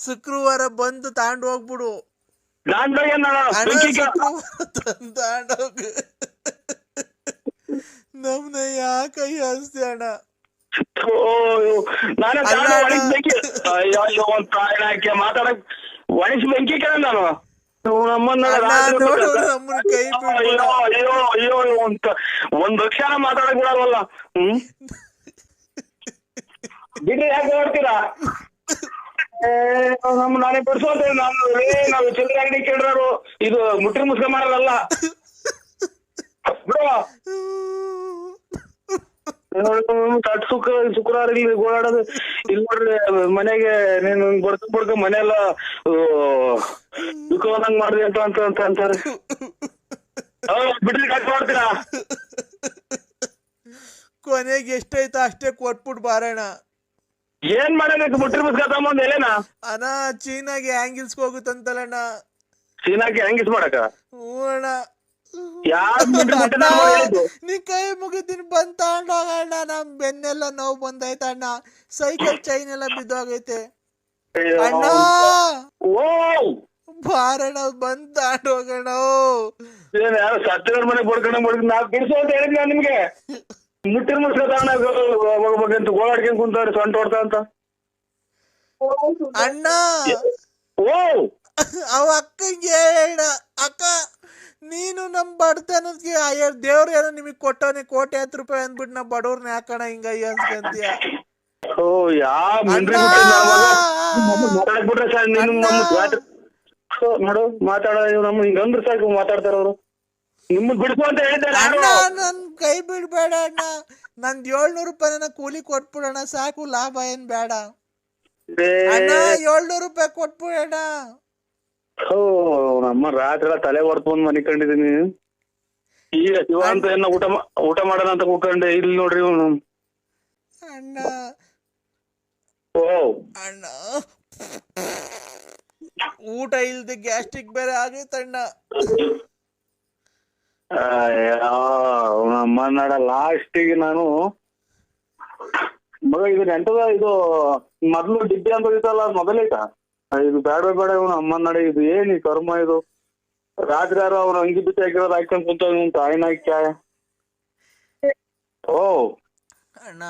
ಶುಕ್ರವಾರ ಬಂದು ತಾಂಡ್ ಹೋಗ್ಬಿಡು. ನಮ್ನ ಯಾಕೆ ಅನ್ಸ್ತಿ ಅಣ್ಣ. ಮಾತಾಡಕ್ ಒಣಸಿ ಬೆಂಕಿ ಕೇಳ ನಾನು ನಮ್ಮನ್ನ ಕೈ ಅಯ್ಯೋ ಅಂತ ಒಂದ್ ಲಕ್ಷನ ಮಾತಾಡಕ್ ಬಿಡಲ್ವಲ್ಲ. ಬಿಡ್ರಿ, ಯಾಕೆ ನೋಡ್ತೀರಾ ನಮ್ಮ ನಾನೇ ಬಿಡ್ಸೋ ಅಂತ ಹೇಳಿ ನಾವು ಚಿಲ್ಲರೆ ಅಂಗಡಿ ಕೇಳ್ರು ಇದು ಮುಟ್ರಿ ಮುಸ್ಕ ಮಾಡೋದಲ್ಲ ಶುಕ್ರವಾರ ಇಲ್ಲಿ ಗೋಳಾಡೋದು. ಇಲ್ಲಿ ನೋಡ್ರಿ ಮನೆಗೆ ನೀನು ಬಡ್ಕ ಮನೆಯೆಲ್ಲ ದುಃಖವಂದಂಗ್ ಮಾಡ್ರಿ ಅಂತ ಅಂತಾರೆ. ಬಿಡ್ರಿ, ಕಟ್ ಮಾಡ್ತೀರಾ? ಕೊನೆಗೆ ಎಷ್ಟೈತ ಅಷ್ಟೇ ಕೊಟ್ಬಿಟ್ಟು ಬಾರಣ. ಏನ್ ಮಾಡಬೇಕು, ಮುಟ್ರಿ ಮುಸ್ಕ ತಗೊಂಬಂದ್ ಎಲೆನಾ ಅಣ್ಣ ಚೀನಾಗೆ ಹ್ಯಾಂಗಿಲ್ಸ್ ಹೋಗುತ್ತಂತಲ್ಲಣ್ಣ. ಚೀನಾಗೆ ಹ್ಯಾಂಗಿಸ್ ಮಾಡಕ? ಹ್ಞೂ ಅಣ್ಣ. ನೀ ಕೈ ಮುಗಿತೀನಿ ಬಂದ್ ತಗೊಂಡೋಗಣ್ಣ. ನಮ್ ಬೆನ್ನೆಲ್ಲ ನೋವು ಬಂದೈತಣ್ಣ, ಸೈಕಲ್ ಚೈನ್ ಎಲ್ಲ ಬಿದ್ದೋಗೈತೆ ಅಣ್ಣ. ಬಾರಣ್ಣ ಬಂದ್ ತಗೊಂಡೋಗಣ. ಸತ್ತಿರೋರ್ ಮನೆ ಬಡ್ಕೊಂಡ್ ನಾ ಬಿಡಿಸೋ ಅಂತ ಹೇಳಿದ್ ನಾನ್ ನಿಮ್ಗೆ. ಮುಟ್ಟಿನ ಮುಸ್ಕ ತಗೊಂಡೋಗ್ಬೇಕಂತ ಗೋಳಾಡ್ಕೊಂಡ್ ಕುಂತವ್ರಿ ಸೊಂಟ ಹೊಡ್ತಾ ಅಂತ ಅಣ್ಣ. ಅವ ಅಕ್ಕಂಗೆ ಹೇಳ, ಅಕ್ಕ ನೀನು ನಮ್ ಬಡತನಕ್ಕೆ ದೇವ್ರ ಏನೋ ನಿಮಗ್ ಕೊಟ್ಟವನೆ ₹1,000 ಅಂದ್ಬಿಟ್ಟು ನಾ ಬಡವ್ರನ್ನ ಯಾಕಣ ಹಿಂಗ ಅನ್ಸ್ಕಂತೀಯ? ನೋಡು ಮಾತಾಡ ನಮ್ಮ ಹಿಂಗಂದ್ರೆ ಸಾಕು ಮಾತಾಡ್ತಾರ ಅವ್ರು. ನಿಮ್ಮದ್ ಬಿಡ್ಸು ಅಂತ ಹೇಳಿದ್ದಾರೆ. ನನ್ ಕೈ ಬಿಡ್ಬೇಡ ಅಣ್ಣ, ನಂದ್ ₹700 ಕೂಲಿ ಕೊಟ್ಬಿಡೋಣ ಸಾಕು, ಲಾಭ ಏನ್ ಬೇಡ ಅಣ್ಣ. ₹700 ಕೊಟ್ಬಿಡೋಣ. ನಮ್ಮ ರಾತ್ರಿ ಎಲ್ಲ ತಲೆ ಹೊರ್ತು ಮನೆ ಕಂಡಿದೀನಿ. ಈಗ ಶಿವ ಅಂತ ಏನ ಊಟ ಮಾಡೋಣ ಅಂತ ಕೂತ್ಕೊಂಡೆ. ಇಲ್ಲಿ ನೋಡ್ರಿ ಅಣ್ಣ. ಅಣ್ಣ ಊಟ ಇಲ್ದೆ ಗ್ಯಾಸ್ಟ್ರಿಕ್ ಬೇರೆ ಆಗೈತಣ್ಣ. ನಮ್ಮ ನಾಡ ಲಾಸ್ಟಿಗೆ ನಾನು ಮಗ ಇದು ಎಂಟದ ಇದು ಮೊದ್ಲು ಡಿಬ್ಬಿ ಅಂತ ಹೋಗಿತ್ತಲ್ಲ ಮೊಬೈಲ್ ಐತಾ ಇದು ಬೇಡ ಬೇಡ ಇವನು ಅಮ್ಮನ ನಡೆ ಇದು ಏನ್ ಈ ಕರ್ಮ ಇದು. ರಾತ್ರಿ ಯಾರು ಅವ್ನು ಅಂಗಿ ಬಿಟ್ಟು ಹಾಕಿರೋದು ಹಾಕ್ಕೊಂಡ್ ಕುಂತ ತಾಯಿನ ಹಾಕ್ಯ. ಓ ಅಣ್ಣ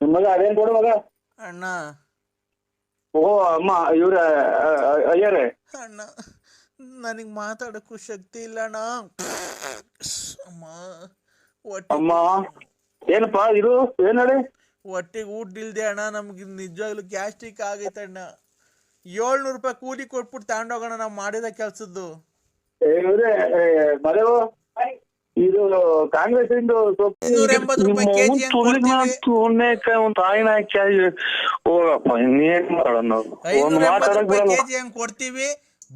ನಿಮ್ ಮಗ ಅದೇನ್ ಕೊಡು ಮಗ. ಅಣ್ಣ ಓ ಅಮ್ಮ ಇವ್ರ ಅಯ್ಯರೇ. ಅಣ್ಣ ನನಗ್ ಮಾತಾಡಕ್ಕೂ ಶಕ್ತಿ ಇಲ್ಲ ಅಣ್ಣ. ಅಮ್ಮ ಏನಪ್ಪಾ ಇದು ಏನ್ ಹೇಳಿ. ಹೊಟ್ಟೆಗೆ ಊಟ ಇಲ್ದೆ ಅಣ್ಣ, ನಮ್ಗೆ ನಿಜವಾಗ್ಲೂ ಗ್ಯಾಸ್ಟ್ರಿಕ್ ಆಗೈತಣ್ಣ. 700 ರೂಪಾಯಿ ಕೂಲಿ ಕೊಟ್ಬಿಟ್ಟು ತಗೊಂಡೋಗೋಣ ನಾವು ಮಾಡಿದ ಕೆಲ್ಸದ್ದು. ಮರೆವು ಇದು ಕಾಂಗ್ರೆಸ್ ಇಂದು 280 ರೂಪಾಯಿ ಕೆಜಿ ಹೋಗಪ್ಪ ಇನ್ನೇನ್ ಮಾಡೋಣ. 580 ರೂಪಾಯಿ ಕೆಜಿ ಹಂಗ್ ಕೊಡ್ತೀವಿ,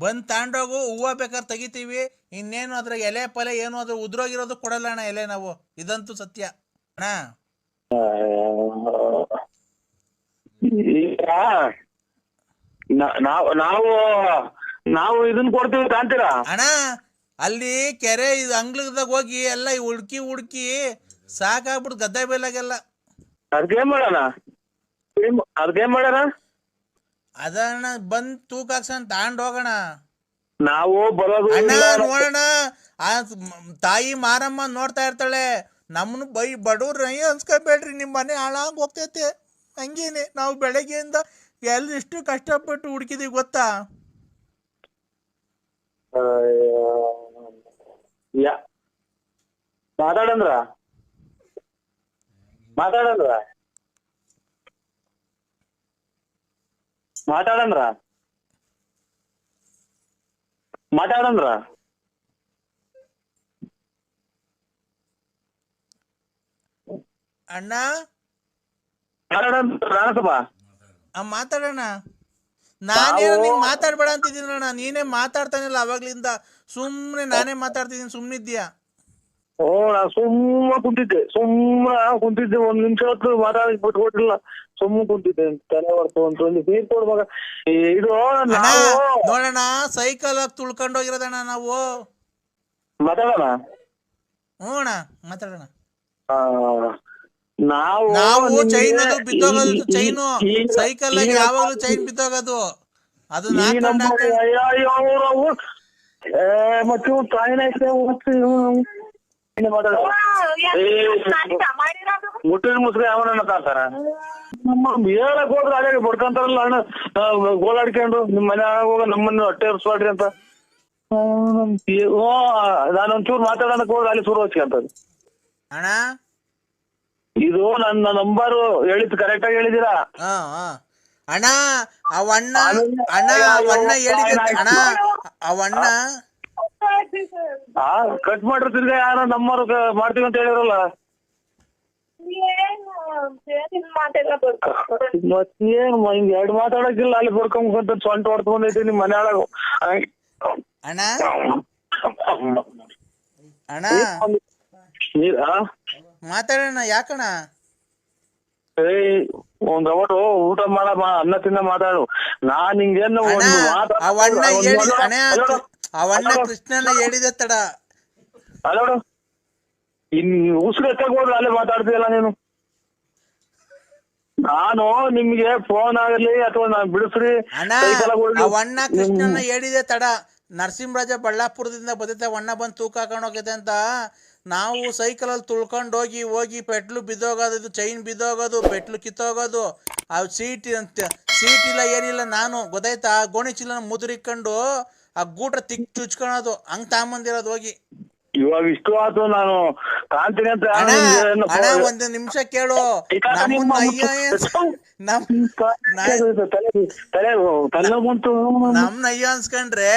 ಬಂದ್ ತಗೊಂಡೋಗು. ಹೂವ ಬೇಕಾದ್ರೆ ತೆಗಿತೀವಿ, ಇನ್ನೇನು ಅದ್ರ ಎಲೆ ಪಲೆ ಏನು ಅದ್ರ ಉದ್ರೋಗಿರೋದು ಕೊಡಲ್ಲ ಅಣ್ಣ ಎಲೆ ನಾವು, ಇದಂತೂ ಸತ್ಯ ಅಣ್ಣ. ಈಗ ನಾವು ಇದನ್ನ ಕೊಡ್ತೀವಿ ಕಾಂತೀರಾ ಅಣ್ಣ. ಅಲ್ಲಿ ಕೆರೆ ಅಂಗ್ಲದಾಗ ಹೋಗಿ ಎಲ್ಲ ಹುಡ್ಕಿ ಸಾಕಾಗ್ಬಿಟ್ಟು ಗದ್ದೆ ಬೈಲಾಗೆಲ್ಲ. ಅದಕ್ಕೇನ್ ಮಾಡೋಣ ಅದನ್ನ ಬಂದ್ ತೂಕ ಹಾಕ್ಸನ್ ತಗೊಂಡ್ ಹೋಗೋಣ. ನಾವು ಬರೋದು ಅಣ್ಣ ನೋಡೋಣ, ಆ ತಾಯಿ ಮಾರಮ್ಮ ನೋಡ್ತಾ ಇರ್ತಾಳೆ, ನಮ್ಮನ್ನು ಬಡವ್ರ ಅನ್ಸ್ಕೊಬೇಡ್ರಿ, ನಿಮ್ ಮನೆ ಹಾಳಾಗ್ ಹೋಗ್ತೈತೆ. ಹಂಗೇನೆ ನಾವು ಬೆಳಗ್ಗೆಯಿಂದ ಎಷ್ಟು ಕಷ್ಟಪಟ್ಟು ಹುಡುಕಿದೀವಿ ಗೊತ್ತಾ. ಮಾತಾಡಂದ್ರ ಅಣ್ಣ ಮಾತಾಡೋಣ. ನಾನೇನು ನಿಂಗೆ ಮಾತಾಡ್ಬೇಡ ಅಂತಿದ್ದೀನಣ್ಣ, ನೀನೇ ಮಾತಾಡ್ತಾನಿಲ್ಲ ಅವಾಗ್ಲಿಂದ. ಸುಮ್ನೆ ನಾನೇ ಮಾತಾಡ್ತಿದ್ದೀನಿ, ಸುಮ್ನಿದ್ಯಾ? ನಾ ಸುಮ್ಮನೆ ಕುಂತಿದ್ದೆ 1 ನಿಮಿಷ ಹೊತ್ತು ಮಾತಾಡಿ ಬಿಟ್ಕೊಟ್ಟಿಲ್ಲ, ಸುಮ್ಮನೆ ಕುಂತಿದ್ದೆ. ತಲೆ ಹೊರ್ತು ಒಂದು ನೀರ್ ಕೊಡ್ ಮಗ. ಇದು ನೋಡೋಣ, ಸೈಕಲ್ ತುಳ್ಕೊಂಡೋಗಿರೋದಣ್ಣ ನಾವು. ಮಾತಾಡೋಣ. ಹ್ಞೂ ಅಣ್ಣ ಮಾತಾಡೋಣ. ನಾವು ಚೈನ್ ಅದು ಬಿದ್ದೋಗೋದು, ಚೈನು ಸೈಕಲ್ ಆಗಿ ಯಾವಾಗ್ಲೂ ಚೈನ್ ಬಿದ್ದೋಗೋದು. ಅದು ಮತ್ತೆ ಮುಟ್ಟಿನ ಮುಸ್ರೆ ಅವನನ್ನ ತಾತಾರ ಹೇಳಕ್ ಹೋದ್ರೆ ಅದೇ ಬಡ್ಕೊಂತಾರಲ್ಲ ಅಣ್ಣ, ಗೋಳಾಡ್ಕೊಂಡು ನಿಮ್ ಮನೆ ಹೋಗ ನಮ್ಮನ್ನು ಹೊಟ್ಟೆ ಉರ್ಸ್ಬಾಡ್ರಿ ಅಂತ. ನಾನೊಂಚೂರು ಮಾತಾಡೋದಕ್ಕೆ ಹೋದ್ರೆ ಅಲ್ಲಿ ಶುರು ಹಚ್ಕೊಂತದ್ದು. ಅಣ್ಣ ಇದು ನನ್ನ ನಂಬರು ಹೇಳಿದ್ದು ಕರೆಕ್ಟ್ ಆಗಿ ಹೇಳಿದಿರಾ? ಅಣ್ಣ ಅವಣ್ಣ ಹೇಳಿದ ಅಣ್ಣ, ಅವಣ್ಣ ಕಟ್ ಮಾಡ್ರಿ, ತಿರ್ಗಾ ಯಾರ ನಂಬರ್ ಮಾಡ್ತೀವಿ ಅಂತ ಹೇಳಿರಲ್ಲ. ಮತ್ತೇನು ಹಿಂಗ್ 2 ಮಾತಾಡಕ್ಕಿಲ್ಲ, ಅಲ್ಲಿ ಬರ್ಕೊಂಡ್ ಸೊಂಟ ಹೊಡ್ಕೊಂಡೈತಿ ನಿಮ್ ಮನೆ ಒಳಗ. ಅಣ್ಣ ಅಣ್ಣ ಮಾತಾಡೋಣ. ಯಾಕಣ್ಣ? ಒಂದ್ ಅವತ್ತು ಊಟ ಮಾಡ ಅನ್ನ ತಿನ್ನ ಮಾತಾಡು. ನಾನ್ ಹಿಂಗೇನು ಅವಣ್ಣ ಕೃಷ್ಣನ ಹೇಳಿದೆ ತಡ. ಅಲ್ಲೋಡು, ಇನ್ ಉಸಿರು ಎತ್ತಾಗ ಹೋದ್ರೆ ಅಲ್ಲೇ ಮಾತಾಡ್ತೀಯಲ್ಲ ನೀನು. ನಾನು ನಿಮ್ಗೆ ಫೋನ್ ಆಗಲಿ ಅಥವಾ ನಾನ್ ಬಿಡಿಸ್ರಿ. ಅವಣ್ಣ ಕೃಷ್ಣನ ಹೇಳಿದೆ ತಡ. ನರಸಿಂಹರಾಜ ಬಳ್ಳಾಪುರದಿಂದ ಬದತೆ ಅಣ್ಣ ಬಂದು ತೂಕ ಹಾಕೊಂಡು ಹೋಗಿದೆ ಅಂತ. ನಾವು ಸೈಕಲಲ್ಲಿ ತುಳ್ಕೊಂಡು ಹೋಗಿ ಪೆಟ್ಲು ಬಿದ್ದೋಗೋದು, ಇದು ಚೈನ್ ಬಿದ್ದೋಗೋದು, ಪೆಟ್ಲು ಕಿತ್ತೋಗೋದು, ಆ ಸೀಟ್ ಇಲ್ಲ ಏನಿಲ್ಲ. ನಾನು ಗೊತ್ತಾಯ್ತಾ, ಗೋಣಿ ಚೀಲನ ಮುದುರಿಕೊಂಡು ಆ ಗೂಟ್ರ ಚುಚ್ಕೊಳೋದು, ಹಂಗ್ ತಗೊಂಬಂದಿರೋದು ಹೋಗಿ. ಇವಾಗ ಇಷ್ಟು ಆಯ್ತು, ನಾನು ಕಾಣ್ತೀನಿ ಅಂತ. ಅಣ್ಣ 1 ನಿಮಿಷ ಕೇಳು. ನಮ್ನ ಅಯ್ಯ ಅನ್ಸ್ಕೊಂಡ್ರೆ